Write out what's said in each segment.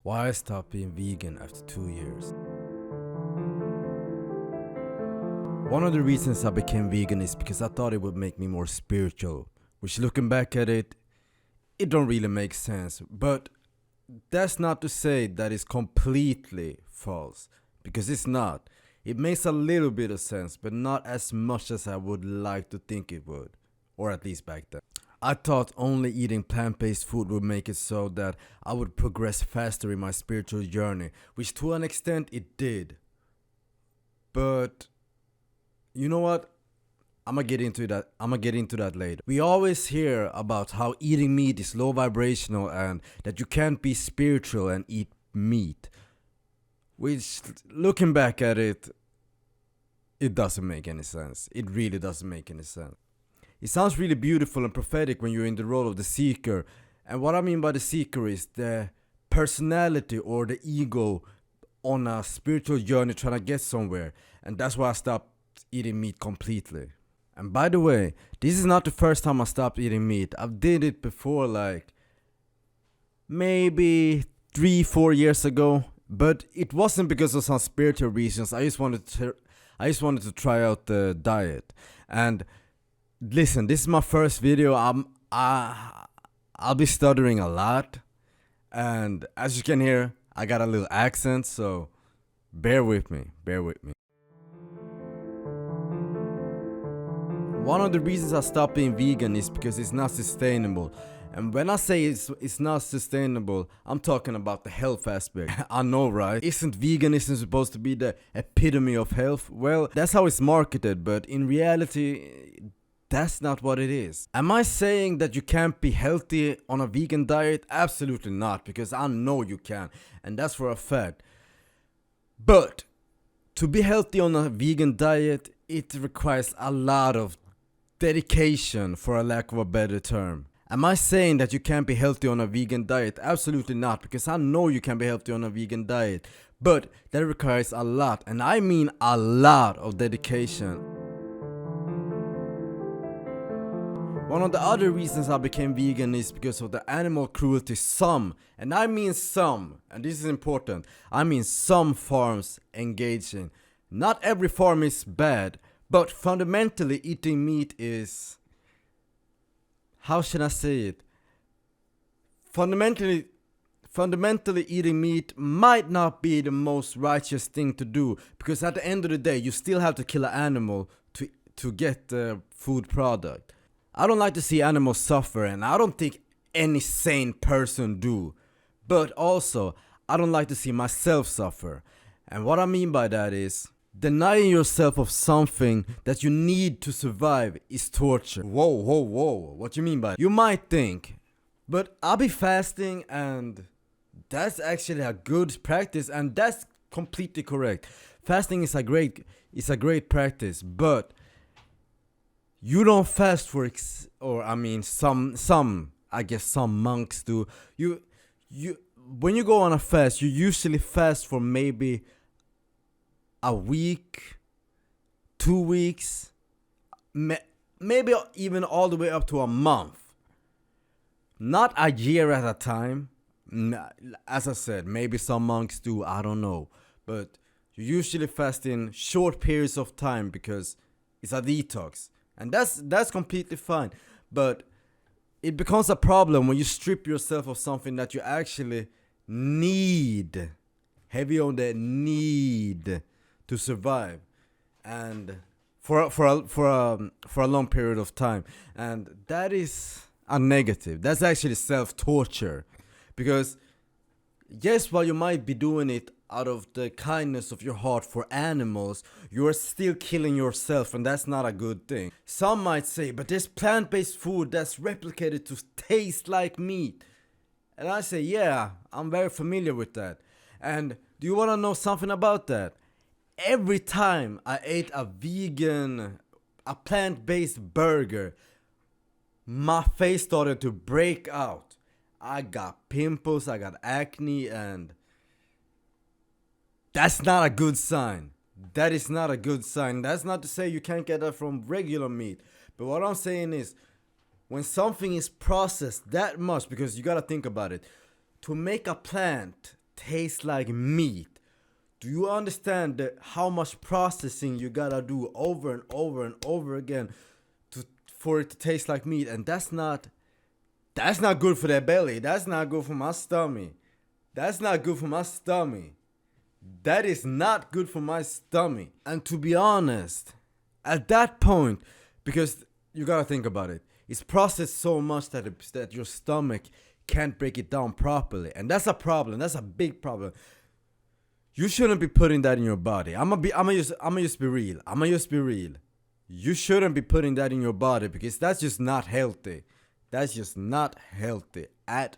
Why I stopped being vegan after 2 years. One of the reasons I became vegan is because I thought it would make me more spiritual, which looking back at it don't really make sense. But that's not to say that it's completely false, because it's not. It makes a little bit of sense, but not as much as I would like to think it would, or at least back then. I thought only eating plant-based food would make it so that I would progress faster in my spiritual journey, which to an extent it did. But you know what? I'm gonna get into that later. We always hear about how eating meat is low vibrational and that you can't be spiritual and eat meat. Which, looking back at it doesn't make any sense. It really doesn't make any sense. It sounds really beautiful and prophetic when you're in the role of the seeker. And what I mean by the seeker is the personality or the ego on a spiritual journey trying to get somewhere. And that's why I stopped eating meat completely. And by the way, this is not the first time I stopped eating meat. I've did it before, like maybe 3-4 years ago. But it wasn't because of some spiritual reasons. I just wanted to try out the diet. And listen, this is my first video. I'll be stuttering a lot, and as you can hear, I got a little accent, so bear with me. One of the reasons I stopped being vegan is because it's not sustainable. And when I say it's not sustainable, I'm talking about the health aspect. I know, right? Isn't veganism supposed to be the epitome of health? Well, that's how it's marketed, but in reality, that's not what it is. Am I saying that you can't be healthy on a vegan diet? Absolutely not, because I know you can, and that's for a fact. But to be healthy on a vegan diet, it requires a lot of dedication, for a lack of a better term. Am I saying that you can't be healthy on a vegan diet? Absolutely not, because I know you can be healthy on a vegan diet. But that requires a lot, and I mean a lot of dedication. One of the other reasons I became vegan is because of the animal cruelty some, and I mean some, and this is important, I mean some farms engage in. Not every farm is bad, but fundamentally eating meat is, how should I say it? Fundamentally eating meat might not be the most righteous thing to do, because at the end of the day you still have to kill an animal to get the food product. I don't like to see animals suffer, and I don't think any sane person do. But also, I don't like to see myself suffer. And what I mean by that is, denying yourself of something that you need to survive is torture. Whoa. What you mean by that? You might think, but I'll be fasting and that's actually a good practice, and that's completely correct. Fasting is a great practice, but you don't fast for some I guess some monks do. You when you go on a fast, you usually fast for maybe a week, 2 weeks, maybe even all the way up to a month. Not a year at a time. As I said, maybe some monks do, I don't know. But you usually fast in short periods of time because it's a detox. And that's completely fine. But it becomes a problem when you strip yourself of something that you actually need. Heavy on the need to survive. And for a long period of time. And that is a negative. That's actually self-torture. Because yes, while you might be doing it out of the kindness of your heart for animals, you are still killing yourself, and that's not a good thing. Some might say, but there's plant-based food that's replicated to taste like meat. And I say, yeah, I'm very familiar with that. And do you want to know something about that? Every time I ate a plant-based burger, my face started to break out. I got pimples, I got acne, and that's not a good sign. That is not a good sign. That's not to say you can't get that from regular meat. But what I'm saying is, when something is processed that much, because you gotta think about it, to make a plant taste like meat. Do you understand how much processing you gotta do over and over and over again for it to taste like meat? And that's not good for their belly. That's not good for my stomach. That's not good for my stomach. That is not good for my stomach. And to be honest, at that point, because you gotta think about it, it's processed so much that your stomach can't break it down properly, and that's a problem. That's a big problem. You shouldn't be putting that in your body. I'ma just be real. You shouldn't be putting that in your body because that's just not healthy. That's just not healthy at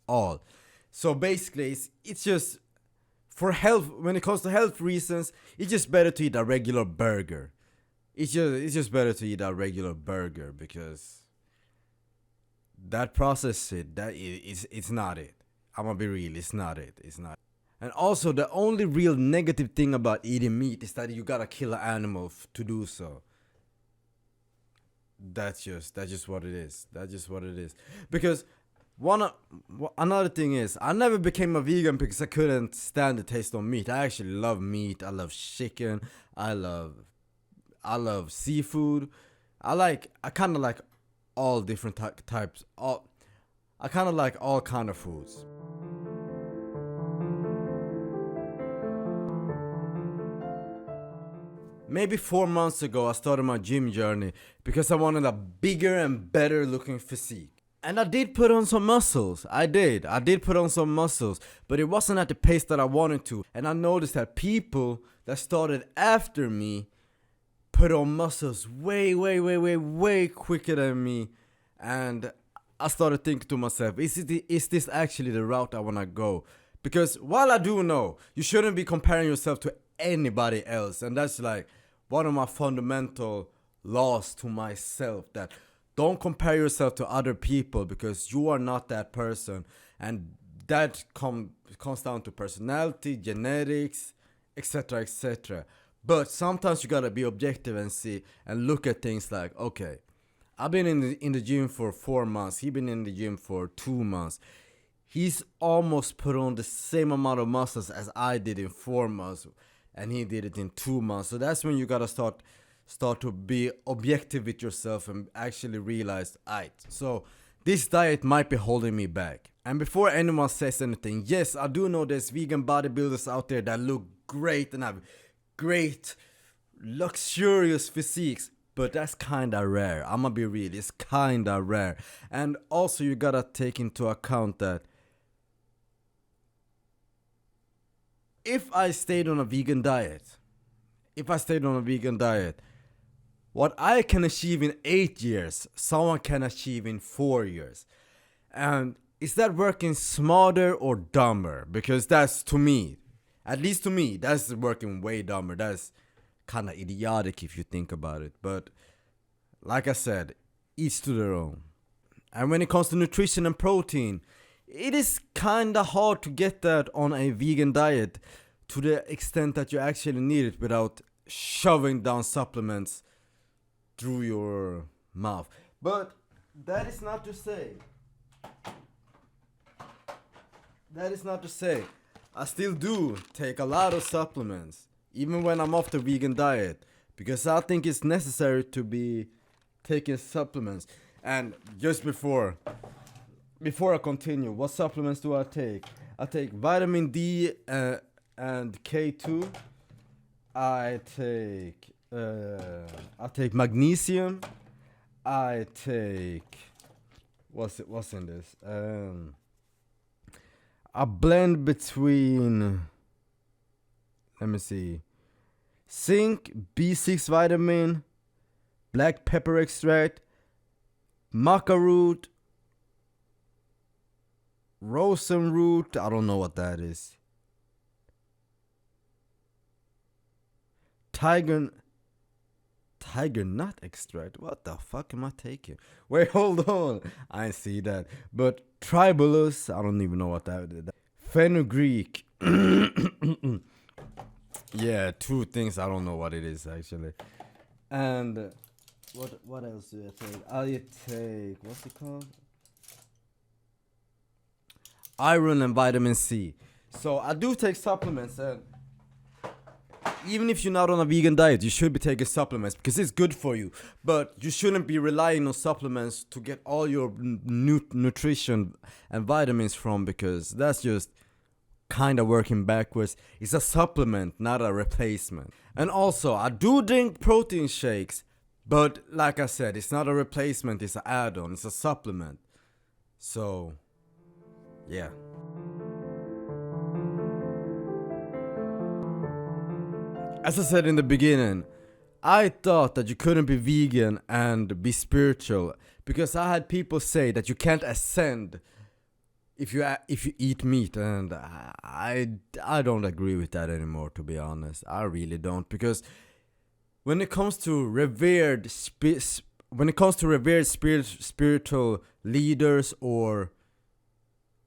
all. So basically, it's just for health. When it comes to health reasons, it's just better to eat a regular burger. It's just better to eat a regular burger because that processed shit, it's not it. I'm gonna be real, it's not it. It's not. And also, the only real negative thing about eating meat is that you gotta kill an animal to do so. That's just what it is. That's just what it is. Because another thing is, I never became a vegan because I couldn't stand the taste of meat. I actually love meat. I love chicken. I love seafood. I kind of like all different types. I kind of like all kind of foods. Maybe 4 months ago, I started my gym journey because I wanted a bigger and better looking physique. And I did put on some muscles. I did put on some muscles, but it wasn't at the pace that I wanted to. And I noticed that people that started after me put on muscles way quicker than me. And I started thinking to myself, is this actually the route I want to go? Because while I do know you shouldn't be comparing yourself to anybody else, and that's like one of my fundamental laws to myself, that don't compare yourself to other people because you are not that person, and that comes down to personality, genetics, etc. But sometimes you gotta be objective and see and look at things like, okay, I've been in the gym for 4 months. He's been in the gym for 2 months. He's almost put on the same amount of muscles as I did in 4 months, and he did it in 2 months. So that's when you gotta start to be objective with yourself and actually realize, alright, so this diet might be holding me back. And before anyone says anything, yes, I do know there's vegan bodybuilders out there that look great and have great, luxurious physiques, but that's kinda rare. I'ma be real, it's kinda rare. And also you gotta take into account that if I stayed on a vegan diet, what I can achieve in 8 years, someone can achieve in 4 years. And is that working smarter or dumber? Because that's, to me, at least to me, that's working way dumber. That's kind of idiotic if you think about it. But like I said, each to their own. And when it comes to nutrition and protein, it is kind of hard to get that on a vegan diet to the extent that you actually need it without shoving down supplements through your mouth. But that is not to say I still do take a lot of supplements even when I'm off the vegan diet, because I think it's necessary to be taking supplements. And just before I continue, what supplements do I take? I take vitamin D and K2. I take magnesium. I take what's in this? A blend between, let me see, zinc, B6 vitamin, black pepper extract, maca root, rosin root, I don't know what that is, tiger nut extract. What the fuck am I taking? Wait, hold on. I ain't see that. But tribulus, I don't even know what that is. Fenugreek. Yeah, 2 things I don't know what it is actually. And what else do I take? I take, what's it called? Iron and vitamin C. So I do take supplements, and even if you're not on a vegan diet, you should be taking supplements because it's good for you. But you shouldn't be relying on supplements to get all your nutrition and vitamins from, because that's just kind of working backwards. It's a supplement, not a replacement. And also, I do drink protein shakes, but like I said, it's not a replacement, it's an add-on, it's a supplement. So, yeah. As I said in the beginning, I thought that you couldn't be vegan and be spiritual because I had people say that you can't ascend if you eat meat, and I don't agree with that anymore, to be honest. I really don't, because when it comes to revered spiritual leaders or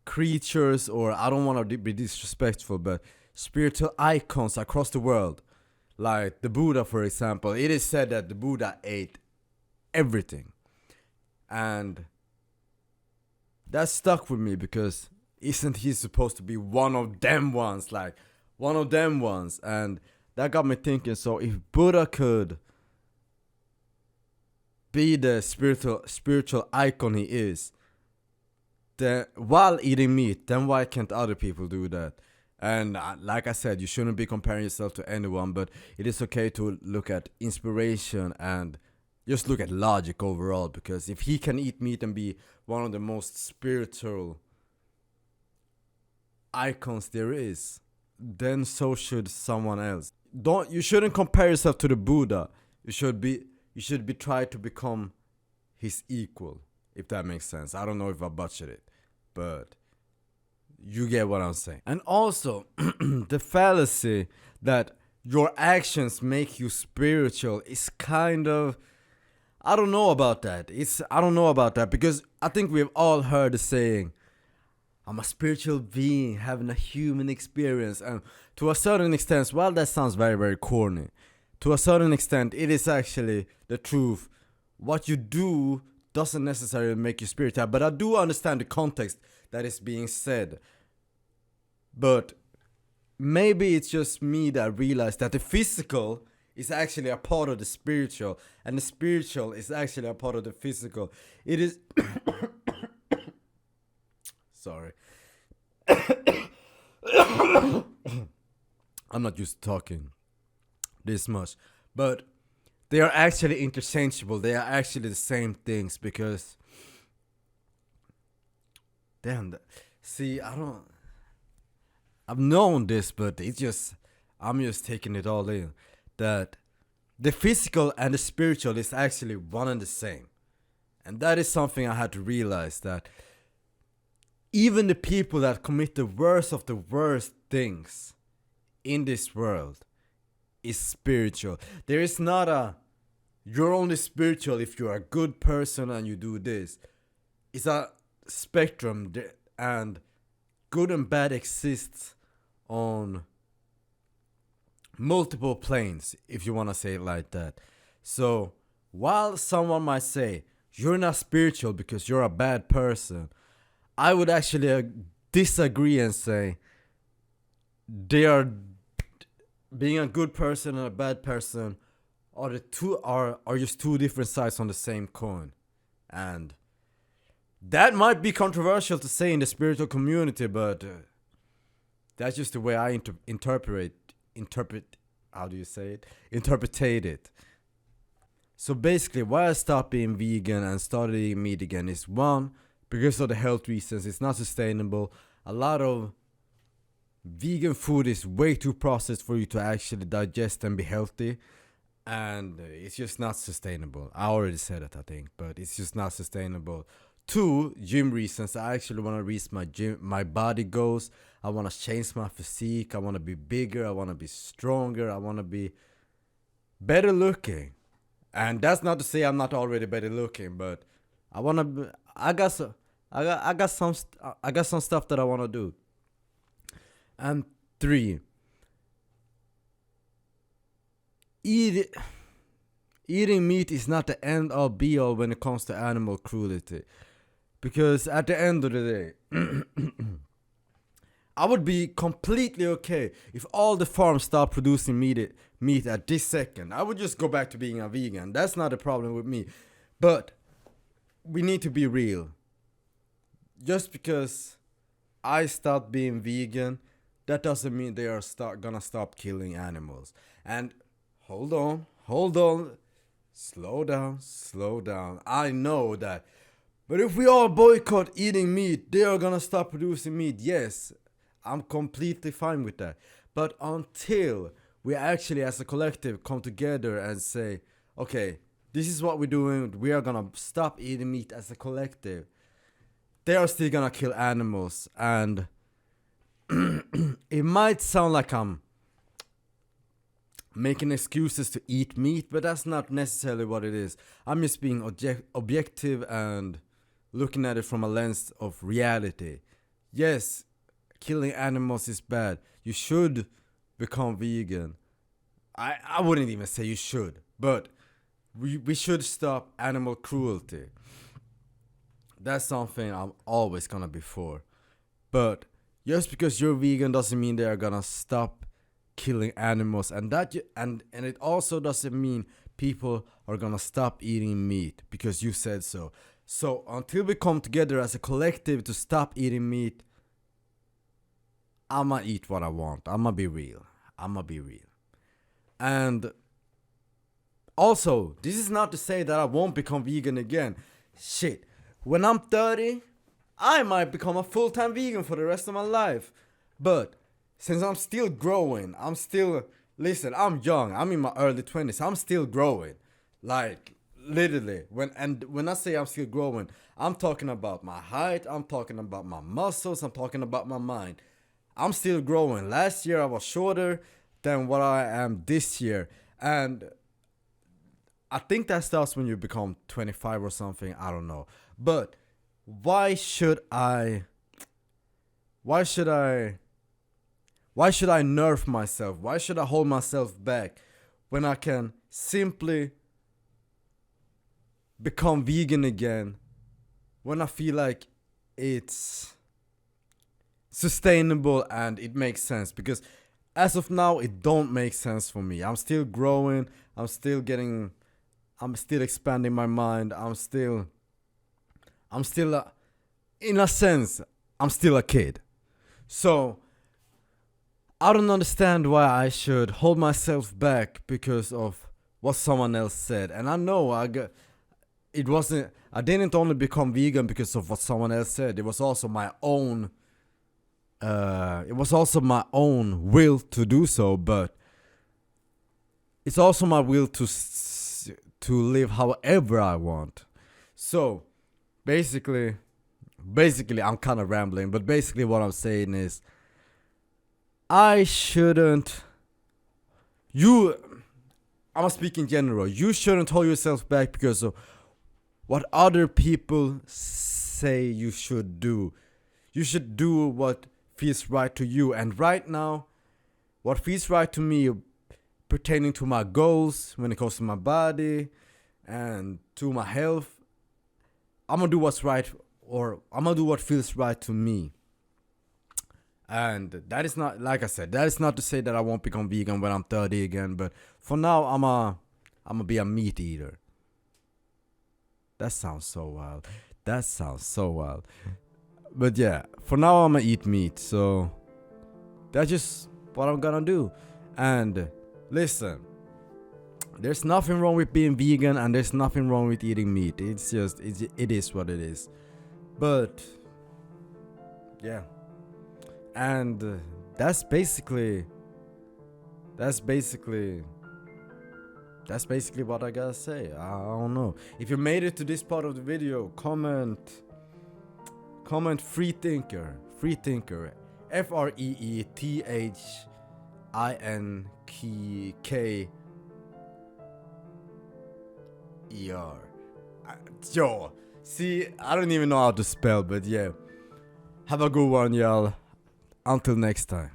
creatures, or I don't want to be disrespectful, but spiritual icons across the world, like the Buddha, for example, it is said that the Buddha ate everything. And that stuck with me because isn't he supposed to be one of them ones? Like, one of them ones. And that got me thinking, so if Buddha could be the spiritual icon he is, then while eating meat, then why can't other people do that? And like I said, you shouldn't be comparing yourself to anyone, but it is okay to look at inspiration and just look at logic overall. Because if he can eat meat and be one of the most spiritual icons there is, then so should someone else. You shouldn't compare yourself to the Buddha. You should be trying to become his equal, if that makes sense. I don't know if I butchered it, but you get what I'm saying. And also, the fallacy that your actions make you spiritual is kind of, I don't know about that. I don't know about that, because I think we've all heard the saying, I'm a spiritual being having a human experience. And to a certain extent, while that sounds very, very corny, to a certain extent, it is actually the truth. What you do doesn't necessarily make you spiritual, but I do understand the context that is being said. But maybe it's just me that realized that the physical is actually a part of the spiritual, and the spiritual is actually a part of the physical. It is sorry. I'm not used to talking this much, but they are actually interchangeable. They are actually the same things, because damn, see, I've known this, but I'm just taking it all in, that the physical and the spiritual is actually one and the same. And that is something I had to realize, that even the people that commit the worst of the worst things in this world is spiritual. There is not you're only spiritual if you're a good person and you do this. It's a spectrum, and good and bad exists on multiple planes, if you want to say it like that. So while someone might say you're not spiritual because you're a bad person, I would actually disagree and say they are, being a good person and a bad person are just two different sides on the same coin. And that might be controversial to say in the spiritual community, but that's just the way I interpret how do you say it? Interpretate it. So basically, why I stopped being vegan and started eating meat again is, one, because of the health reasons. It's not sustainable. A lot of vegan food is way too processed for you to actually digest and be healthy. And it's just not sustainable. I already said it, I think, but it's just not sustainable. Two, gym reasons. I actually want to reach my body goals. I want to change my physique. I want to be bigger. I want to be stronger. I want to be better looking. And that's not to say I'm not already better looking, but I want to. I got some stuff that I want to do. And three, eating meat is not the end all be all when it comes to animal cruelty. Because at the end of the day, I would be completely okay if all the farms start producing meat at this second. I would just go back to being a vegan. That's not a problem with me. But we need to be real. Just because I stopped being vegan, that doesn't mean they are gonna stop killing animals. And hold on, slow down. I know that. But if we all boycott eating meat, they are gonna stop producing meat. Yes, I'm completely fine with that. But until we actually, as a collective, come together and say, okay, this is what we're doing, we are gonna stop eating meat as a collective, they are still gonna kill animals. And it might sound like I'm making excuses to eat meat, but that's not necessarily what it is. I'm just being objective and looking at it from a lens of reality. Yes, killing animals is bad. You should become vegan. I wouldn't even say you should, but we should stop animal cruelty. That's something I'm always gonna be for. But just because you're vegan doesn't mean they are gonna stop killing animals, and and it also doesn't mean people are gonna stop eating meat because you said so. So until we come together as a collective to stop eating meat, I'ma eat what I want. I'ma be real. And also, this is not to say that I won't become vegan again. Shit. When I'm 30, I might become a full-time vegan for the rest of my life. But since I'm still growing, listen, I'm young. I'm in my early 20s. I'm still growing. Like literally. When I say I'm still growing, I'm talking about my height, I'm talking about my muscles, I'm talking about my mind. I'm still growing. Last year I was shorter than what I am this year. And I think that starts when you become 25 or something. I don't know. But why should I nerf myself? Why should I hold myself back when I can simply become vegan again when I feel like it's sustainable and it makes sense? Because as of now, it don't make sense for me. I'm still growing. I'm still expanding my mind. I'm still in a sense, I'm still a kid. So I don't understand why I should hold myself back because of what someone else said. And I know I didn't only become vegan because of what someone else said. It was also my own will to do so, but it's also my will to live however I want. So basically I'm kind of rambling, but basically what I'm saying is I'm speaking in general. You shouldn't hold yourself back because of what other people say you should do. You should do what feels right to you. And right now, what feels right to me pertaining to my goals when it comes to my body and to my health, I'm gonna do what's right, or I'm gonna do what feels right to me. And that is not, like I said, that is not to say that I won't become vegan when I'm 30 again, but for now I'm gonna be a meat eater. That sounds so wild. But yeah, for now I'm gonna eat meat, so that's just what I'm gonna do. And listen, there's nothing wrong with being vegan and there's nothing wrong with eating meat. It is what it is. But yeah, and that's basically what I gotta say. I don't know. If you made it to this part of the video, comment free thinker, FreeThinker, FreeThinker. Yo, see, I don't even know how to spell, but yeah. Have a good one, y'all. Until next time.